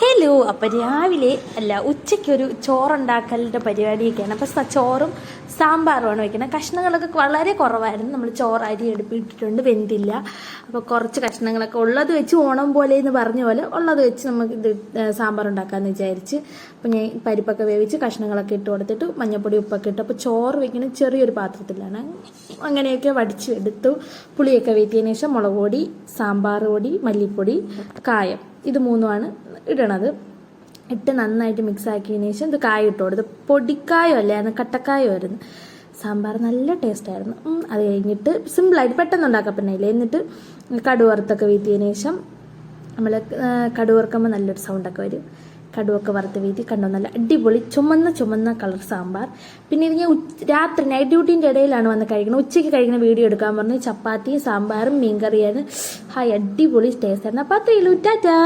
Hello. അപ്പം രാവിലെ അല്ല ഉച്ചയ്ക്കൊരു ചോറുണ്ടാക്കലിൻ്റെ പരിപാടിയൊക്കെയാണ്. അപ്പം ചോറും സാമ്പാറുമാണ് വയ്ക്കുന്നത്. കഷ്ണങ്ങളൊക്കെ വളരെ കുറവായിരുന്നു. നമ്മൾ ചോറ് അരി എടുപ്പിട്ടിട്ടുണ്ട്, വെന്തില്ല. അപ്പോൾ കുറച്ച് കഷ്ണങ്ങളൊക്കെ ഉള്ളത് വെച്ച് ഓണം പോലെ എന്ന് പറഞ്ഞ പോലെ ഉള്ളത് വെച്ച് നമുക്ക് ഇത് സാമ്പാർ ഉണ്ടാക്കാമെന്ന് വിചാരിച്ച്. അപ്പോൾ ഞാൻ പരിപ്പൊക്കെ വേവിച്ച് കഷ്ണങ്ങളൊക്കെ ഇട്ട് കൊടുത്തിട്ട് മഞ്ഞൾപ്പൊടി ഉപ്പൊക്കെ ഇട്ട് അപ്പോൾ ചോറ് വയ്ക്കുന്നത് ചെറിയൊരു പാത്രത്തിലാണ്. അങ്ങനെയൊക്കെ വടിച്ച് എടുത്തു. പുളിയൊക്കെ വീട്ടിയതിന് ശേഷം മുളക് പൊടി, സാമ്പാർ പൊടി, മല്ലിപ്പൊടി, കായം, ഇത് മൂന്നുമാണ് ഇടണത്. ഇട്ട് നന്നായിട്ട് മിക്സ് ആക്കിയതിന് ശേഷം ഇത് കായ ഇട്ട് കൊടുത്ത്. പൊടിക്കായോ അല്ലായിരുന്നു, കട്ടക്കായോ ആയിരുന്നു. സാമ്പാർ നല്ല ടേസ്റ്റായിരുന്നു. അത് കഴിഞ്ഞിട്ട് സിമ്പിളായിട്ട് പെട്ടെന്ന് ഉണ്ടാക്കാൻ പറ്റില്ല. എന്നിട്ട് കടുവറുത്തൊക്കെ വീട്ടിയതിന് ശേഷം നമ്മൾ കടുവറുക്കുമ്പോൾ നല്ലൊരു സൗണ്ടൊക്കെ വരും. കടുവൊക്കെ വറുത്ത് വീട്ടി കണ്ടോ, നല്ല അടിപൊളി ചുമന്ന കളർ സാമ്പാർ. പിന്നെ ഇത് ഞാൻ രാത്രി നൈറ്റ് ഡ്യൂട്ടീൻ്റെ ഇടയിലാണ് വന്ന് കഴിക്കുന്നത്. ഉച്ചയ്ക്ക് കഴിക്കുന്ന വീഡിയോ എടുക്കാൻ പറഞ്ഞ് ചപ്പാത്തിയും സാമ്പാറും മീൻകറിയാണ്. ഹായ്, അടിപൊളി ടേസ്റ്റ് ആയിരുന്നു. അപ്പോൾ അത്രയേ ഉള്ളൂ. ടാറ്റാ.